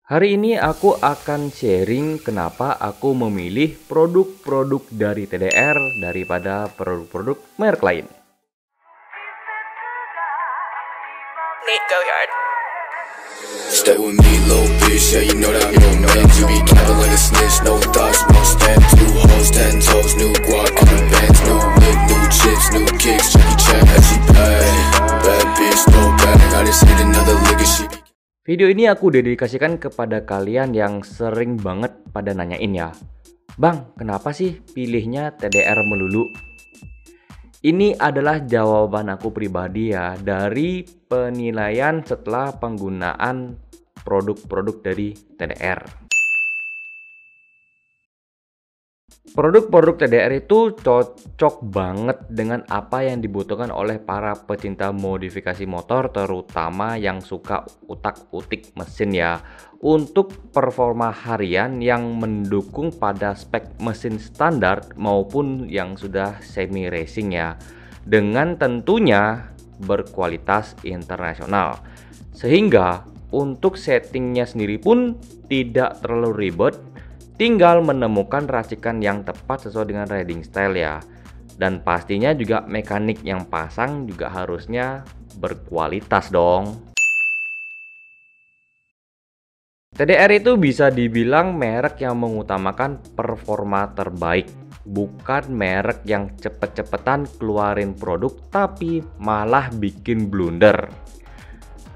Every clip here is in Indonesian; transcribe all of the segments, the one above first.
Hari ini aku akan sharing kenapa aku memilih produk-produk dari TDR daripada produk-produk merek lain. Nate Goyard. Stay with me, little bitch, yeah, you know that I'm your man. You be capping like a snitch, no thoughts, no stamps. New hoes, 10 toes, new guac on the bands. New whip, new chips, new kicks, Jackie Chan, as she bad. Bad bitch, no bag, I just hit another lick and she be... Video ini aku dedikasikan kepada kalian yang sering banget pada nanyain ya, Bang, kenapa sih pilihnya TDR melulu? Ini adalah jawaban aku pribadi ya, dari penilaian setelah penggunaan produk-produk dari TDR. Produk-produk TDR itu cocok banget dengan apa yang dibutuhkan oleh para pecinta modifikasi motor, terutama yang suka utak-utik mesin ya, untuk performa harian yang mendukung pada spek mesin standar maupun yang sudah semi racing ya, dengan tentunya berkualitas internasional. Sehingga untuk settingnya sendiri pun tidak terlalu ribet, tinggal menemukan racikan yang tepat sesuai dengan riding style ya. Dan pastinya juga mekanik yang pasang juga harusnya berkualitas dong. TDR itu bisa dibilang merek yang mengutamakan performa terbaik, bukan merek yang cepet-cepetan keluarin produk tapi malah bikin blunder.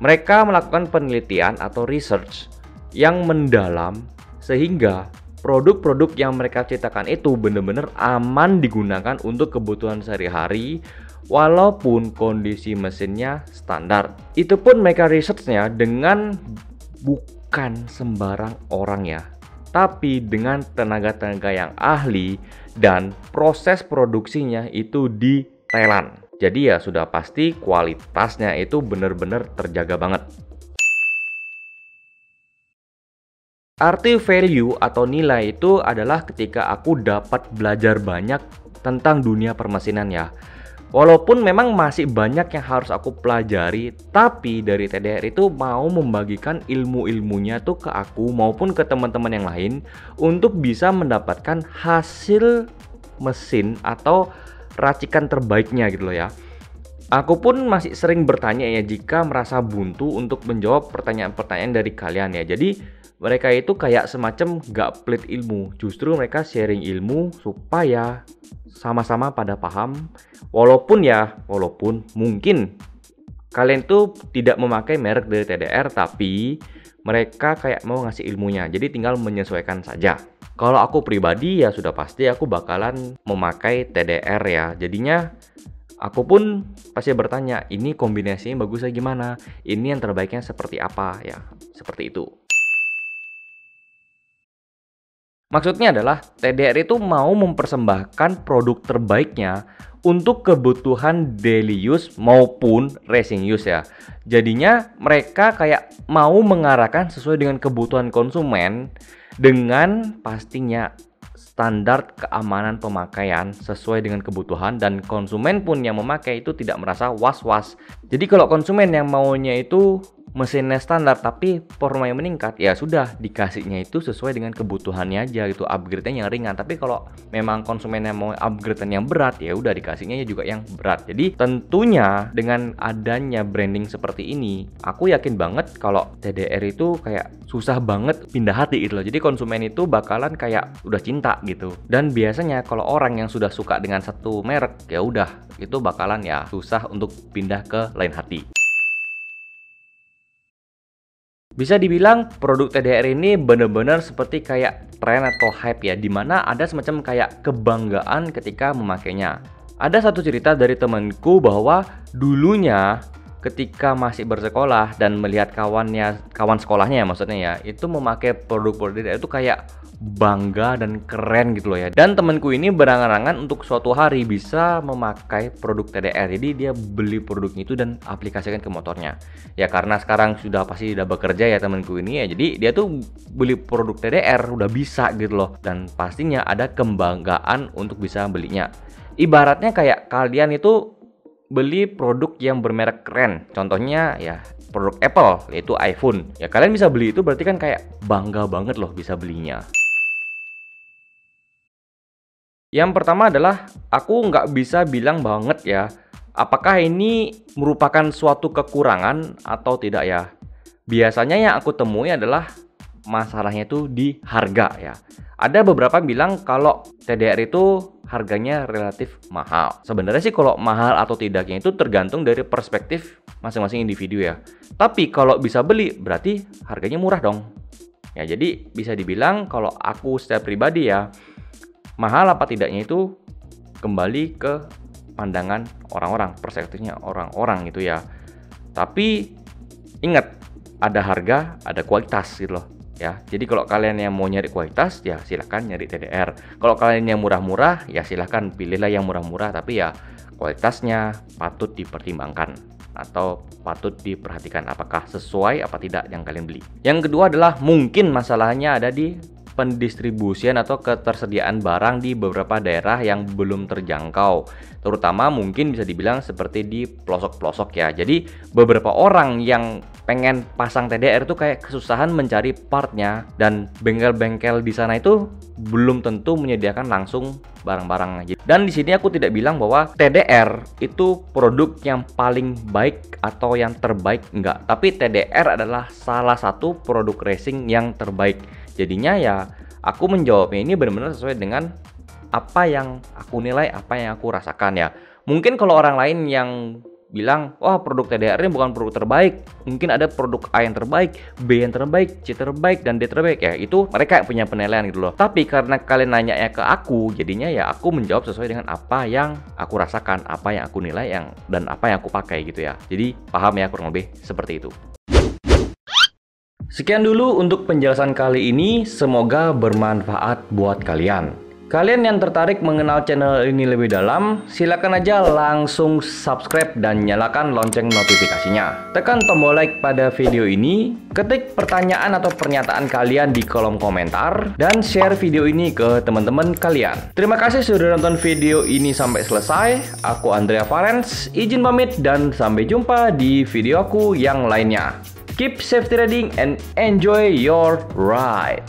Mereka melakukan penelitian atau research yang mendalam sehingga produk-produk yang mereka ciptakan itu benar-benar aman digunakan untuk kebutuhan sehari-hari walaupun kondisi mesinnya standar. Itu pun mereka researchnya dengan bukan sembarang orang ya, tapi dengan tenaga-tenaga yang ahli dan proses produksinya itu di Thailand. Jadi ya sudah pasti kualitasnya itu benar-benar terjaga banget. Arti value atau nilai itu adalah ketika aku dapat belajar banyak tentang dunia permesinan ya. Walaupun memang masih banyak yang harus aku pelajari, tapi dari TDR itu mau membagikan ilmu-ilmunya tuh ke aku maupun ke teman-teman yang lain untuk bisa mendapatkan hasil mesin atau racikan terbaiknya gitu loh ya. Aku pun masih sering bertanya ya jika merasa buntu untuk menjawab pertanyaan-pertanyaan dari kalian ya. Jadi mereka itu kayak semacam gak pelit ilmu, justru mereka sharing ilmu supaya sama-sama pada paham. Walaupun mungkin kalian tuh tidak memakai merek dari TDR, tapi mereka kayak mau ngasih ilmunya, jadi tinggal menyesuaikan saja. Kalau aku pribadi ya sudah pasti aku bakalan memakai TDR ya, jadinya aku pun pasti bertanya, ini kombinasinya bagusnya gimana? Ini yang terbaiknya seperti apa ya? Seperti itu. Maksudnya adalah TDR itu mau mempersembahkan produk terbaiknya untuk kebutuhan daily use maupun racing use ya. Jadinya mereka kayak mau mengarahkan sesuai dengan kebutuhan konsumen dengan pastinya standar keamanan pemakaian sesuai dengan kebutuhan, dan konsumen pun yang memakai itu tidak merasa was-was. Jadi kalau konsumen yang maunya itu mesinnya standar tapi performanya meningkat, ya sudah dikasihnya itu sesuai dengan kebutuhannya aja gitu, upgrade-nya yang ringan. Tapi kalau memang konsumen yang mau upgrade yang berat, ya udah dikasihnya juga yang berat. Jadi tentunya dengan adanya branding seperti ini, aku yakin banget kalau TDR itu kayak susah banget pindah hati gitu loh. Jadi konsumen itu bakalan kayak udah cinta gitu. Dan biasanya kalau orang yang sudah suka dengan satu merek, ya udah itu bakalan ya susah untuk pindah ke lain hati. Bisa dibilang produk TDR ini benar-benar seperti kayak tren atau hype ya, dimana ada semacam kayak kebanggaan ketika memakainya. Ada satu cerita dari temanku bahwa dulunya ketika masih bersekolah dan melihat kawan sekolahnya ya maksudnya ya, itu memakai produk-produk TDR itu kayak bangga dan keren gitu loh ya. Dan temanku ini berangan-angan untuk suatu hari bisa memakai produk TDR. Jadi dia beli produknya itu dan aplikasikan ke motornya. Ya karena sekarang pasti sudah bekerja ya temanku ini ya. Jadi dia tuh beli produk TDR udah bisa gitu loh. Dan pastinya ada kebanggaan untuk bisa belinya. Ibaratnya kayak kalian itu beli produk yang bermerek keren. Contohnya ya produk Apple, yaitu iPhone. Ya kalian bisa beli itu berarti kan kayak bangga banget loh bisa belinya. Yang pertama adalah aku nggak bisa bilang banget ya, apakah ini merupakan suatu kekurangan atau tidak ya. Biasanya yang aku temui adalah masalahnya itu di harga ya. Ada beberapa bilang kalau TDR itu harganya relatif mahal. Sebenarnya sih kalau mahal atau tidaknya itu tergantung dari perspektif masing-masing individu ya. Tapi kalau bisa beli berarti harganya murah dong. Ya jadi bisa dibilang kalau aku secara pribadi ya, mahal apa tidaknya itu kembali ke pandangan orang-orang, perspektifnya orang-orang gitu ya. Tapi ingat, ada harga, ada kualitas gitu loh ya. Jadi kalau kalian yang mau nyari kualitas ya silahkan nyari TDR. Kalau kalian yang murah-murah ya silahkan pilihlah yang murah-murah, tapi ya kualitasnya patut dipertimbangkan atau patut diperhatikan apakah sesuai apa tidak yang kalian beli. Yang kedua adalah mungkin masalahnya ada di pendistribusian atau ketersediaan barang di beberapa daerah yang belum terjangkau, terutama mungkin bisa dibilang seperti di pelosok-pelosok ya. Jadi beberapa orang yang pengen pasang TDR itu kayak kesusahan mencari partnya, dan bengkel-bengkel di sana itu belum tentu menyediakan langsung barang-barang. Dan di sini aku tidak bilang bahwa TDR itu produk yang paling baik atau yang terbaik, enggak, tapi TDR adalah salah satu produk racing yang terbaik. Jadinya ya aku menjawabnya ini benar-benar sesuai dengan apa yang aku nilai, apa yang aku rasakan ya. Mungkin kalau orang lain yang bilang, wah produk TDR ini bukan produk terbaik, mungkin ada produk A yang terbaik, B yang terbaik, C terbaik, dan D terbaik ya. Itu mereka yang punya penilaian gitu loh. Tapi karena kalian nanya ke aku, jadinya ya aku menjawab sesuai dengan apa yang aku rasakan, apa yang aku nilai, dan apa yang aku pakai gitu ya. Jadi paham ya, kurang lebih seperti itu. Sekian dulu untuk penjelasan kali ini, semoga bermanfaat buat kalian. Kalian yang tertarik mengenal channel ini lebih dalam, silakan aja langsung subscribe dan nyalakan lonceng notifikasinya. Tekan tombol like pada video ini, ketik pertanyaan atau pernyataan kalian di kolom komentar, dan share video ini ke teman-teman kalian. Terima kasih sudah nonton video ini sampai selesai. Aku Andrea Farens, izin pamit dan sampai jumpa di video aku yang lainnya. Keep safety riding and enjoy your ride.